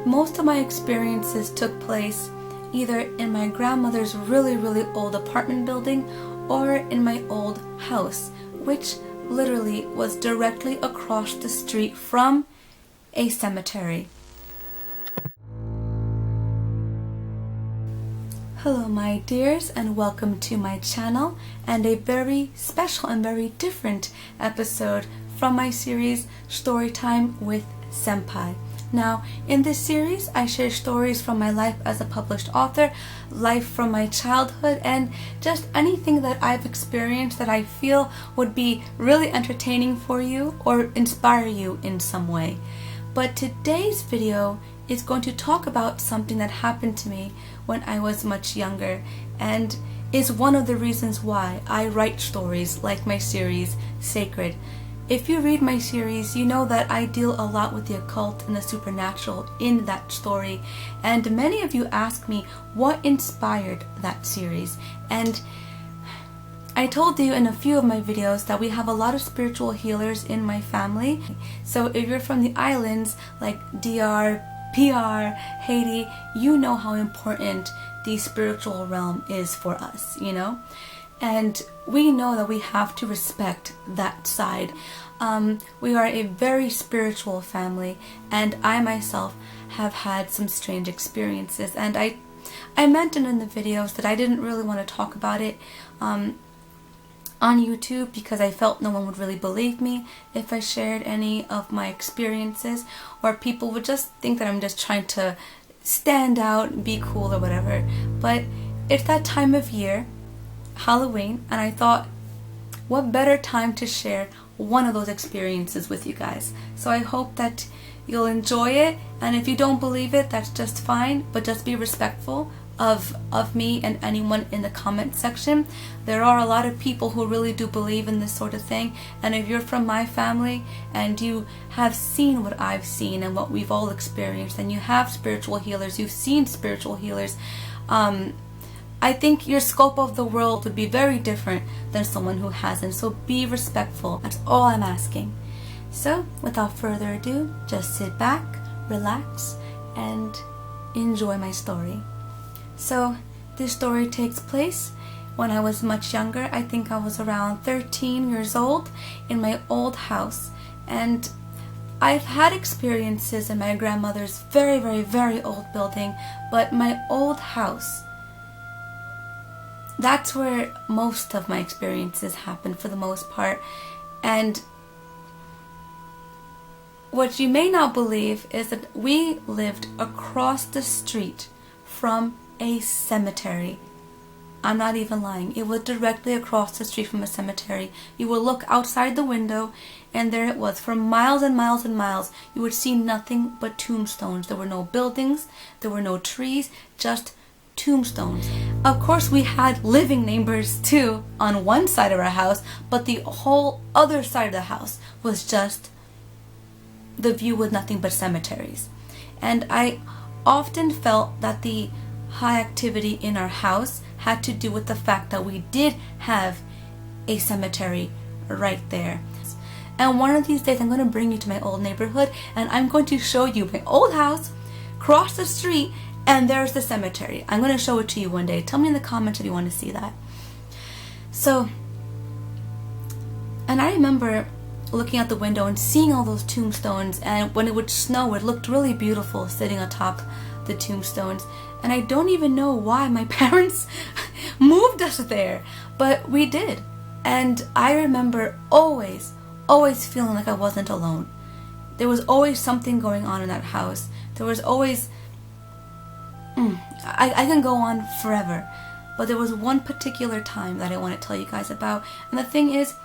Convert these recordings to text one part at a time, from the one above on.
Most of my experiences took place either in my grandmother's really old apartment building or in my old house, which literally was directly across the street from a cemetery. Hello my dears, and welcome to my channel and a very special and very different episode from my series Storytime with Senpai. Now, in this series, I share stories from my life as a published author, life from my childhood, and just anything that I've experienced that I feel would be really entertaining for you or inspire you in some way. But today's video is going to talk about something that happened to me when I was much younger, and is one of the reasons why I write stories like my series Sacred. If you read my series, you know that I deal a lot with the occult and the supernatural in that story, and many of you ask me what inspired that series. And I told you in a few of my videos that we have a lot of spiritual healers in my family. So if you're from the islands like DR, PR, Haiti, you know how important the spiritual realm is for us, you know? And we know that we have to respect that side. We are a very spiritual family, and I myself have had some strange experiences, and I mentioned in the videos that I didn't really want to talk about it on YouTube because I felt no one would really believe me if I shared any of my experiences, or people would just think that I'm just trying to stand out and be cool or whatever. But it's that time of year, Halloween, and I thought, what better time to share one of those experiences with you guys. So I hope that you'll enjoy it, and if you don't believe it, that's just fine, but just be respectful of me and anyone in the comment section. There are a lot of people who really do believe in this sort of thing, and if you're from my family and you have seen what I've seen and what we've all experienced, and you have spiritual healers, you've seen spiritual healers, I think your scope of the world would be very different than someone who hasn't. So be respectful. That's all I'm asking. So without further ado, just sit back, relax, and enjoy my story. So this story takes place when I was much younger. I think I was around 13 years old in my old house. And I've had experiences in my grandmother's very old building, but my old house, that's where most of my experiences happened for the most part. And what you may not believe is that we lived across the street from a cemetery. I'm not even lying. It was directly across the street from a cemetery. You would look outside the window and there it was for miles and miles and miles. You would see nothing but tombstones. There were no buildings, there were no trees, just tombstones. Of course, we had living neighbors too on one side of our house, but the whole other side of the house was just the view with nothing but cemeteries. And I often felt that the high activity in our house had to do with the fact that we did have a cemetery right there. And one of these days I'm going to bring you to my old neighborhood, and I'm going to show you my old house, cross the street, and there's the cemetery. I'm going to show it to you one day. Tell me in the comments if you want to see that. So, and I remember looking out the window and seeing all those tombstones, and when it would snow, it looked really beautiful sitting atop the tombstones. And I don't even know why my parents moved us there, but we did. And I remember always feeling like I wasn't alone. There was always something going on in that house. There was always I can go on forever, but there was one particular time that I want to tell you guys about. And the thing is,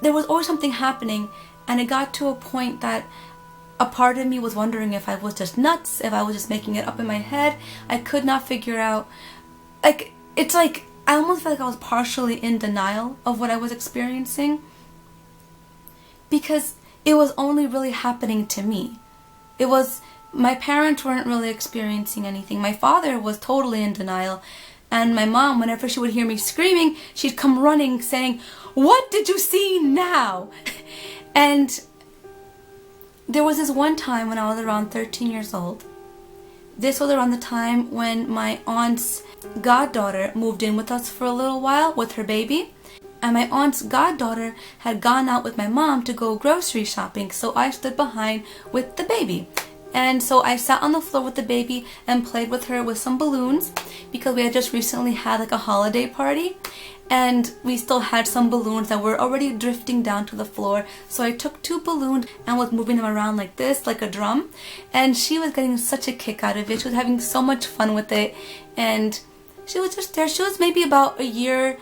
there was always something happening, and it got to a point that a part of me was wondering if I was just nuts, if I was just making it up in my head. I could not figure out, it's like I almost felt like I was partially in denial of what I was experiencing, because it was only really happening to me. It was, my parents weren't really experiencing anything. My father was totally in denial, and my mom, whenever she would hear me screaming, she'd come running saying, "What did you see now?" And there was this one time when I was around 13 years old. This was around the time when my aunt's goddaughter moved in with us for a little while with her baby. And my aunt's goddaughter had gone out with my mom to go grocery shopping, so I stood behind with the baby. And so I sat on the floor with the baby and played with her with some balloons, because we had just recently had like a holiday party, and we still had some balloons that were already drifting down to the floor. So I took 2 balloons and was moving them around like this, like a drum, and she was getting such a kick out of it. She was having so much fun with it, and she was just there. She was maybe about a year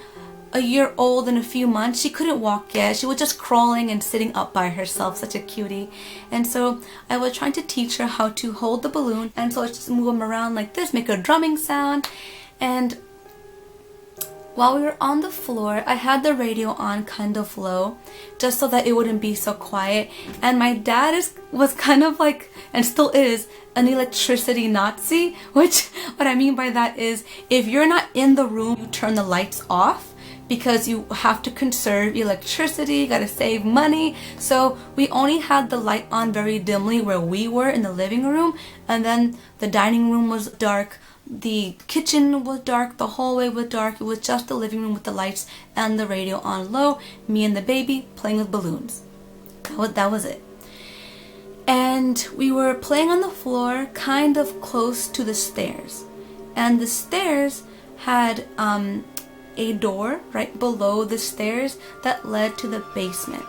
old and a few months. She couldn't walk yet. She was just crawling and sitting up by herself, such a cutie. And so I was trying to teach her how to hold the balloon, and so I just move them around like this, make a drumming sound. And while we were on the floor, I had the radio on kind of low, just so that it wouldn't be so quiet. And my dad was kind of like, and still is, an electricity Nazi, which what I mean by that is, if you're not in the room, you turn the lights off, because you have to conserve electricity, you gotta save money. So we only had the light on very dimly where we were in the living room, and then the dining room was dark, the kitchen was dark, the hallway was dark. It was just the living room with the lights and the radio on low, me and the baby playing with balloons. That was it. And we were playing on the floor kind of close to the stairs, and the stairs had a door right below the stairs that led to the basement.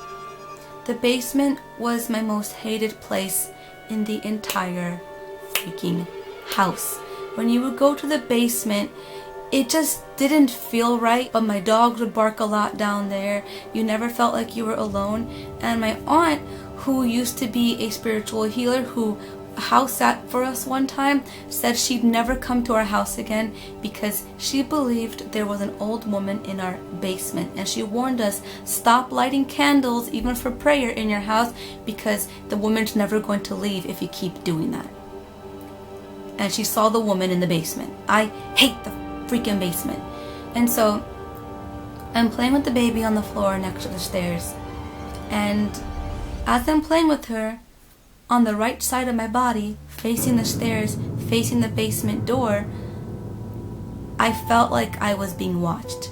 The basement was my most hated place in the entire freaking house. When you would go to the basement, it just didn't feel right, but my dogs would bark a lot down there. You never felt like you were alone. And my aunt, who used to be a spiritual healer, who house sat for us one time, said she'd never come to our house again because she believed there was an old woman in our basement, and she warned us, stop lighting candles even for prayer in your house, because the woman's never going to leave if you keep doing that. And she saw the woman in the basement. I hate the freaking basement. And so I'm playing with the baby on the floor next to the stairs, and as I'm playing with her, on the right side of my body, facing the stairs, facing the basement door, I felt like I was being watched.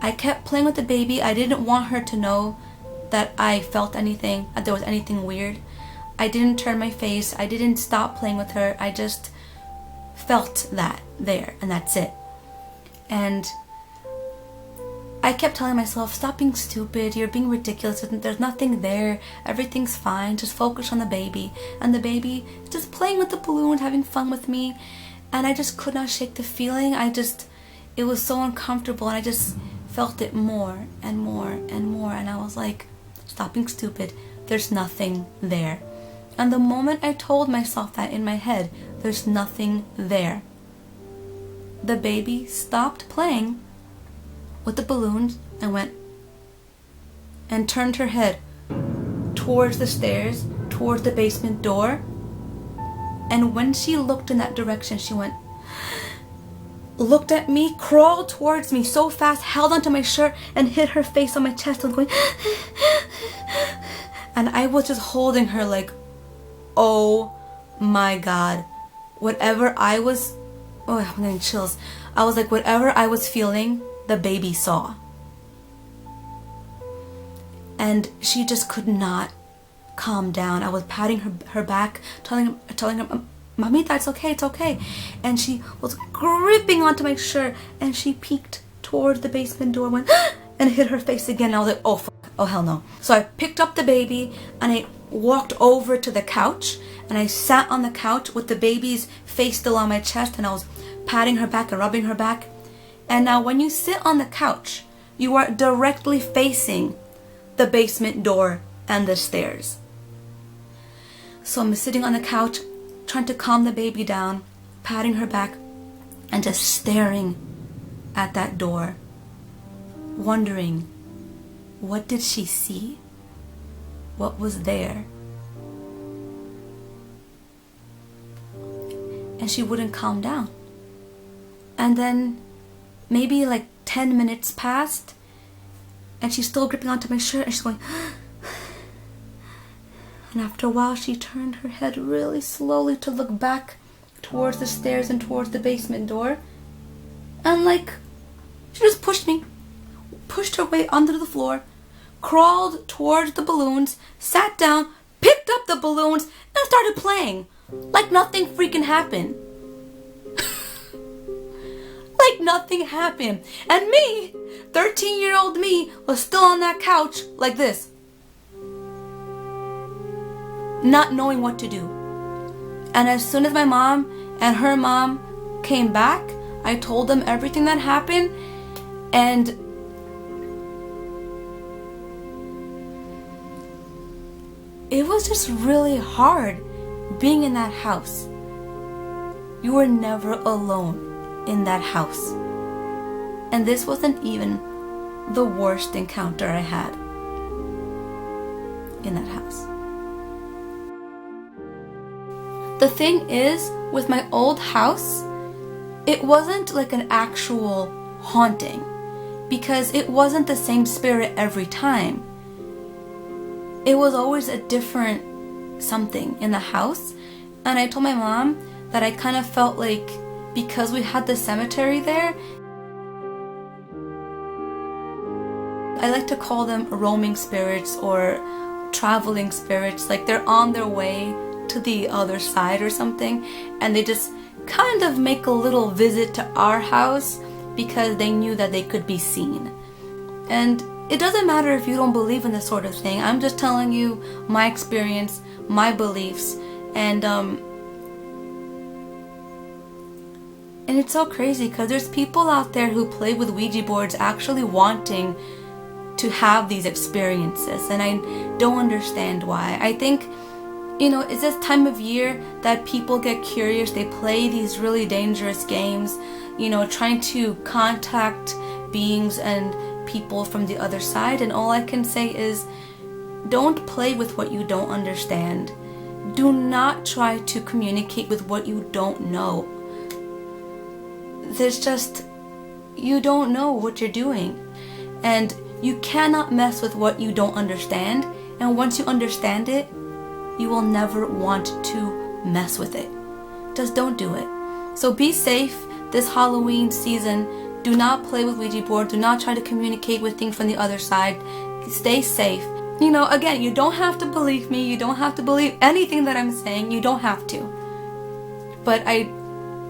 I kept playing with the baby. I didn't want her to know that I felt anything, that there was anything weird. I didn't turn my face. I didn't stop playing with her. I just felt that there, and that's it. And I kept telling myself, stop being stupid, you're being ridiculous, there's nothing there, everything's fine, just focus on the baby. And the baby is just playing with the balloons, having fun with me, and I just could not shake the feeling. It was so uncomfortable, and I just felt it more and more and more, and I was like, stop being stupid, there's nothing there. And the moment I told myself that in my head, there's nothing there, the baby stopped playing with the balloons and went and turned her head towards the stairs, towards the basement door. And when she looked in that direction, she went, looked at me, crawled towards me so fast, held onto my shirt and hit her face on my chest and going and I was just holding her like, oh my God, whatever I was, oh, I'm getting chills. I was like, whatever I was feeling, the baby saw. And she just could not calm down. I was patting her back, telling her, Mommy, that's okay, it's okay. And she was gripping onto my shirt, and she peeked towards the basement door, went and hit her face again. And I was like, oh fuck, oh hell no. So I picked up the baby and I walked over to the couch, and I sat on the couch with the baby's face still on my chest, and I was patting her back and rubbing her back. And now when you sit on the couch, you are directly facing the basement door and the stairs. So I'm sitting on the couch, trying to calm the baby down, patting her back, and just staring at that door, wondering, what did she see? What was there? And she wouldn't calm down. And then maybe like 10 minutes passed, and she's still gripping onto my shirt, and she's going And after a while, she turned her head really slowly to look back towards the stairs and towards the basement door. And like, she just pushed her way under the floor, crawled towards the balloons, sat down, picked up the balloons, and started playing. Like nothing freaking happened. Like nothing happened. And me, 13-year-old me, was still on that couch like this. Not knowing what to do. And as soon as my mom and her mom came back, I told them everything that happened, and it was just really hard being in that house. You were never alone in that house. And this wasn't even the worst encounter I had in that house. The thing is, with my old house, it wasn't like an actual haunting, because it wasn't the same spirit every time. It was always a different something in the house. And I told my mom that I kind of felt like, because we had the cemetery there, I like to call them roaming spirits or traveling spirits, like they're on their way to the other side or something, and they just kind of make a little visit to our house because they knew that they could be seen. And it doesn't matter if you don't believe in this sort of thing. I'm just telling you my experience, my beliefs, and it's so crazy because there's people out there who play with Ouija boards actually wanting to have these experiences, and I don't understand why. I think, you know, it's this time of year that people get curious. They play these really dangerous games, you know, trying to contact beings and people from the other side. And all I can say is, don't play with what you don't understand. Do not try to communicate with what you don't know. There's just, you don't know what you're doing. And you cannot mess with what you don't understand. And once you understand it, you will never want to mess with it. Just don't do it. So be safe this Halloween season. Do not play with Ouija board. Do not try to communicate with things from the other side. Stay safe. You know, again, you don't have to believe me. You don't have to believe anything that I'm saying. You don't have to. But I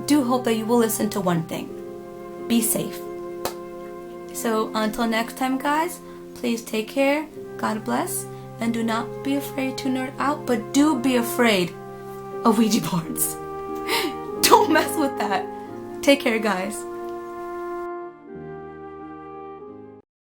do hope that you will listen to one thing. Be safe. So until next time, guys, please take care. God bless. And do not be afraid to nerd out, but do be afraid of Ouija boards. Don't mess with that. Take care, guys.